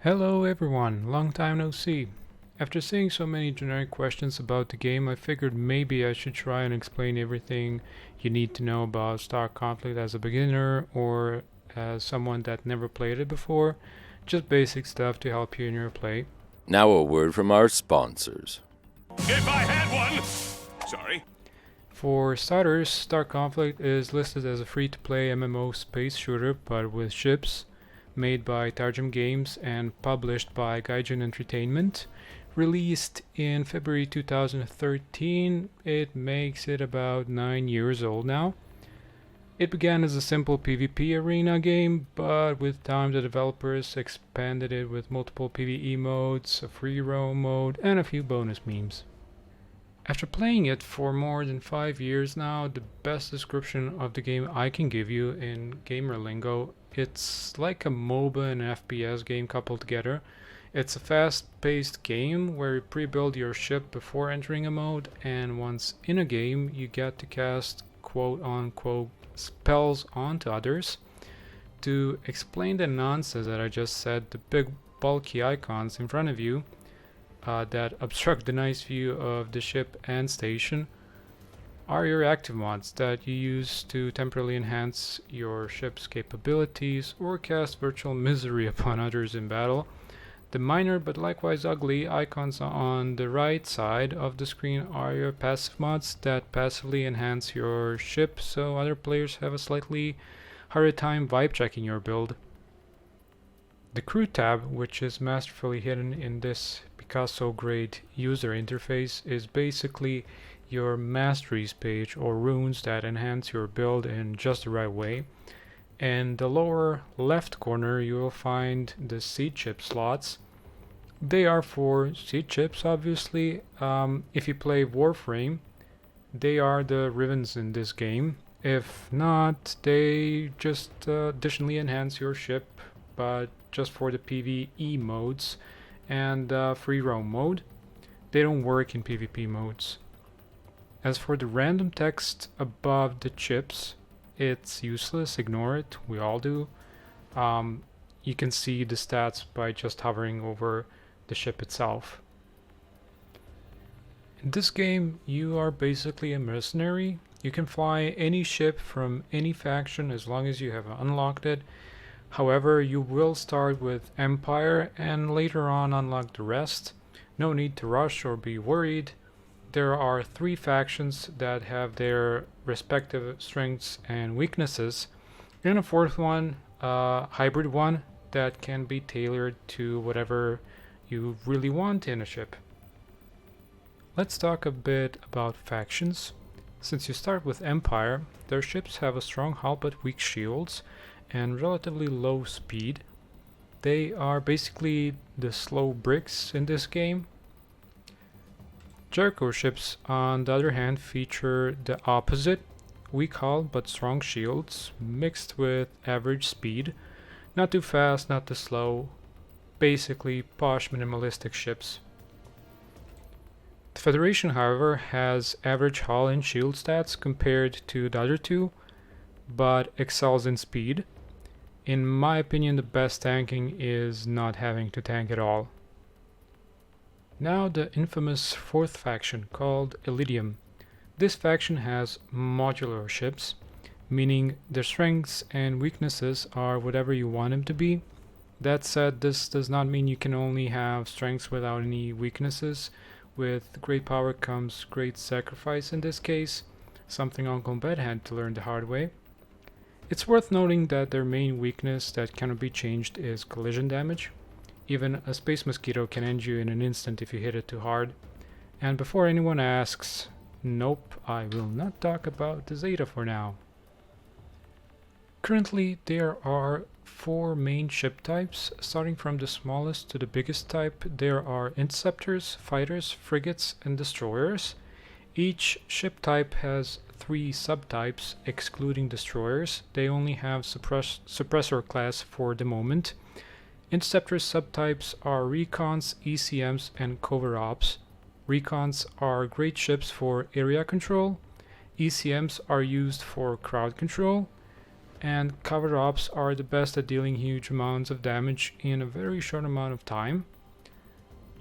Hello everyone, long time no see. After seeing so many generic questions about the game, I figured maybe I should try and explain everything you need to know about Star Conflict as a beginner or as someone that never played it before. Just basic stuff to help you in your play. Now a word from our sponsors. If I had one! Sorry. For starters, Star Conflict is listed as a free-to-play MMO space shooter but with ships, made by Targem Games and published by Gaijin Entertainment. Released in February 2013, it makes it about 9 years old now. It began as a simple PvP arena game, but with time the developers expanded it with multiple PvE modes, a free roam mode, and a few bonus memes. After playing it for more than 5 years now, the best description of the game I can give you in gamer lingo, it's like a MOBA and FPS game coupled together. It's a fast-paced game where you pre-build your ship before entering a mode, and once in a game you get to cast quote-unquote spells onto others. To explain the nonsense that I just said, the big bulky icons in front of you that obstruct the nice view of the ship and station are your active mods that you use to temporarily enhance your ship's capabilities or cast virtual misery upon others in battle. The minor but likewise ugly icons on the right side of the screen are your passive mods that passively enhance your ship so other players have a slightly harder time vibe checking your build. The crew tab, which is masterfully hidden in this Picasso grade user interface, is basically your masteries page or runes that enhance your build in just the right way. In the lower left corner you will find the seed chip slots. They are for seed chips obviously. If you play Warframe, they are the ribbons in this game. If not, they just additionally enhance your ship, but just for the PvE modes and free roam mode. They don't work in PvP modes. As for the random text above the chips, it's useless, ignore it, we all do. You can see the stats by just hovering over the ship itself. In this game, you are basically a mercenary. You can fly any ship from any faction as long as you have unlocked it. However, you will start with Empire and later on unlock the rest. No need to rush or be worried. There are 3 factions that have their respective strengths and weaknesses, and a 4th one, a hybrid one, that can be tailored to whatever you really want in a ship. Let's talk a bit about factions. Since you start with Empire, their ships have a strong hull but weak shields and relatively low speed. They are basically the slow bricks in this game. Jericho ships, on the other hand, feature the opposite, weak hull but strong shields, mixed with average speed. Not too fast, not too slow, basically posh minimalistic ships. The Federation, however, has average hull and shield stats compared to the other two, but excels in speed. In my opinion, the best tanking is not having to tank at all. Now the infamous 4th faction called Elydium. This faction has modular ships, meaning their strengths and weaknesses are whatever you want them to be. That said, this does not mean you can only have strengths without any weaknesses. With great power comes great sacrifice in this case, something Uncle Ben had to learn the hard way. It's worth noting that their main weakness that cannot be changed is collision damage. Even a space mosquito can end you in an instant if you hit it too hard. And before anyone asks, nope, I will not talk about the Zeta for now. Currently there are 4 main ship types, starting from the smallest to the biggest type. There are interceptors, fighters, frigates, and destroyers. Each ship type has 3 subtypes, excluding destroyers. They only have suppressor class for the moment. Interceptor subtypes are recons, ECMs, and cover ops. Recons are great ships for area control. ECMs are used for crowd control. and cover ops are the best at dealing huge amounts of damage in a very short amount of time.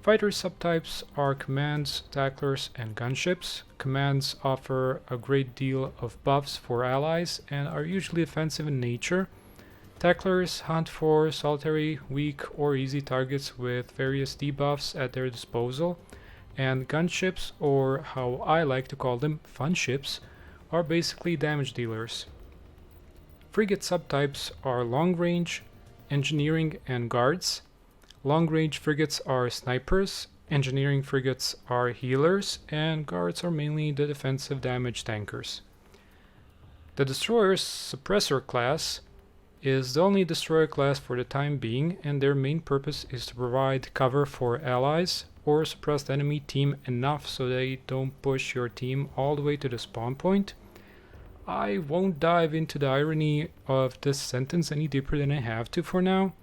Fighter subtypes are commands, tacklers, and gunships. Commands offer a great deal of buffs for allies and are usually offensive in nature. Tacklers hunt for solitary, weak, or easy targets with various debuffs at their disposal, and gunships, or how I like to call them, fun ships, are basically damage dealers. Frigate subtypes are long range, engineering, and guards. Long range frigates are snipers, engineering frigates are healers, and guards are mainly the defensive damage tankers. The destroyer's suppressor class is the only destroyer class for the time being, and their main purpose is to provide cover for allies or suppressed enemy team enough so they don't push your team all the way to the spawn point. I won't dive into the irony of this sentence any deeper than I have to for now.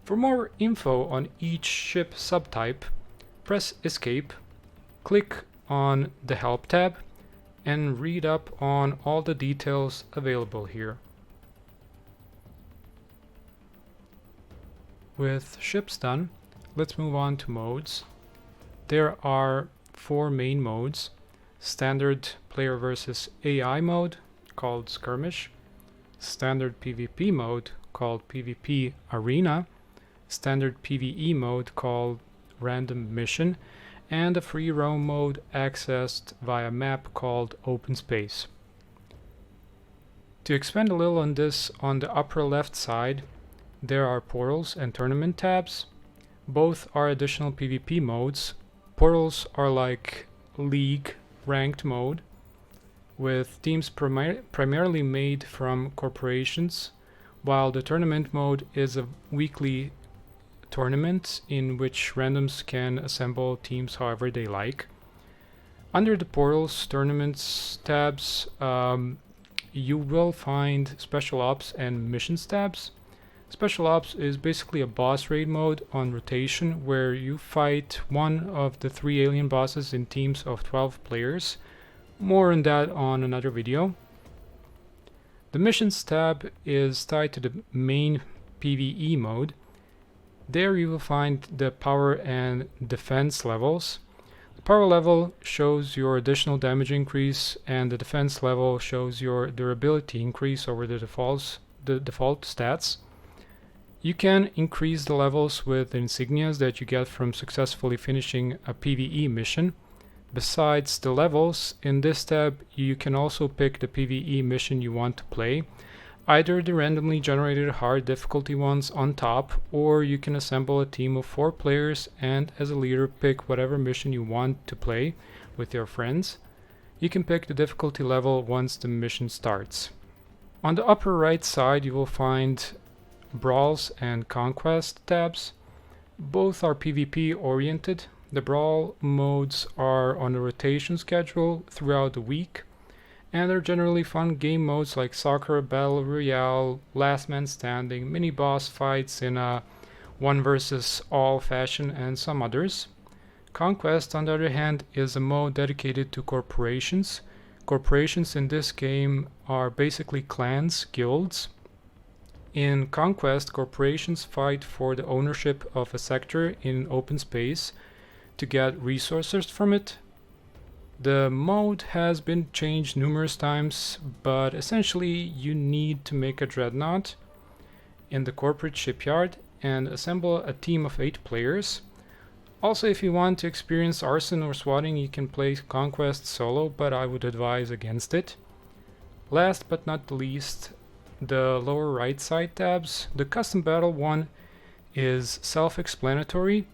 For more info on each ship subtype, press Escape, click on the Help tab, and read up on all the details available here. With ships done, let's move on to modes. There are 4 main modes: standard player versus AI mode, called Skirmish, standard PvP mode, called PvP Arena, standard PvE mode, called Random Mission, and a free roam mode accessed via map called Open Space. To expand a little on this, on the upper left side, there are portals and tournament tabs. Both are additional PvP modes. Portals are like League ranked mode, with teams primarily made from corporations, while the tournament mode is a weekly tournament in which randoms can assemble teams however they like. Under the portals, tournaments tabs, you will find special ops and missions tabs. Special Ops is basically a boss raid mode on rotation where you fight one of the 3 alien bosses in teams of 12 players. More on that on another video. The Missions tab is tied to the main PvE mode. There you will find the power and defense levels. The power level shows your additional damage increase, and the defense level shows your durability increase over the default stats. You can increase the levels with insignias that you get from successfully finishing a PvE mission. Besides the levels, in this tab you can also pick the PvE mission you want to play, either the randomly generated hard difficulty ones on top, or you can assemble a team of 4 players and as a leader pick whatever mission you want to play with your friends. You can pick the difficulty level once the mission starts. On the upper right side you will find Brawls and Conquest tabs. Both are PvP oriented. The Brawl modes are on a rotation schedule throughout the week, and they're generally fun game modes like Soccer, Battle Royale, Last Man Standing, mini boss fights in a 1 versus all fashion, and some others. Conquest, on the other hand, is a mode dedicated to corporations. Corporations in this game are basically clans, guilds. In Conquest, corporations fight for the ownership of a sector in open space to get resources from it. The mode has been changed numerous times, but essentially you need to make a dreadnought in the corporate shipyard and assemble a team of 8 players. Also, if you want to experience arson or swatting, you can play Conquest solo, but I would advise against it. Last but not the least, the lower right side tabs. The custom battle one is self-explanatory,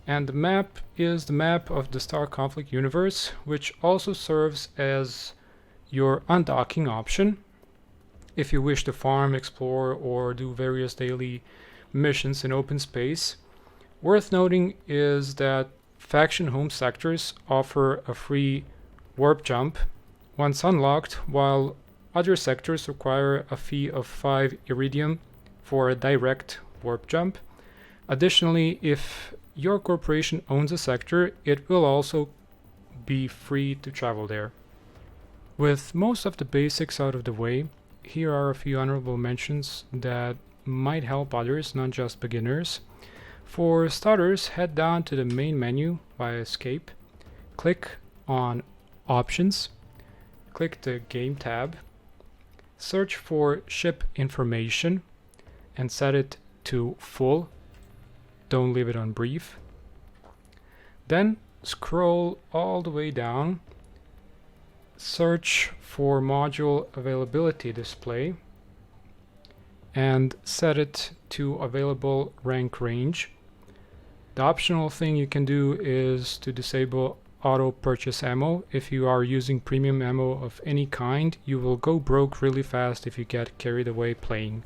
and the map is the map of the Star Conflict universe, which also serves as your undocking option if you wish to farm, explore, or do various daily missions in open space. Worth noting is that faction home sectors offer a free warp jump once unlocked, while other sectors require a fee of 5 iridium for a direct warp jump. Additionally, if your corporation owns a sector, it will also be free to travel there. With most of the basics out of the way, here are a few honorable mentions that might help others, not just beginners. For starters, head down to the main menu via Escape, click on Options, click the Game tab, search for Ship Information and set it to Full, don't leave it on Brief. Then scroll all the way down, search for Module Availability Display and set it to Available Rank Range. The optional thing you can do is to disable auto purchase ammo. If you are using premium ammo of any kind, you will go broke really fast if you get carried away playing.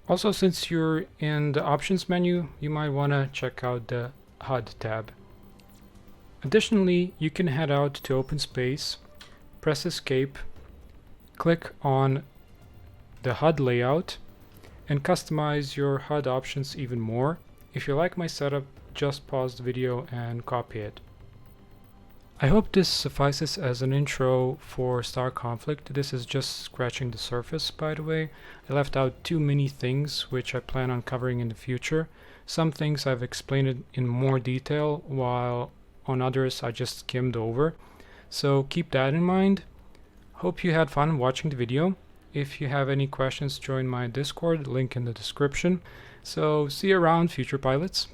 Also, since you're in the options menu, you might want to check out the HUD tab. Additionally, you can head out to open space, press escape, click on the HUD layout and customize your HUD options even more. If you like my setup, just pause the video and copy it. I hope this suffices as an intro for Star Conflict. This is just scratching the surface, by the way. I left out too many things which I plan on covering in the future. Some things I've explained in more detail, while on others I just skimmed over. So keep that in mind. Hope you had fun watching the video. If you have any questions, join my Discord, link in the description. So see you around, future pilots.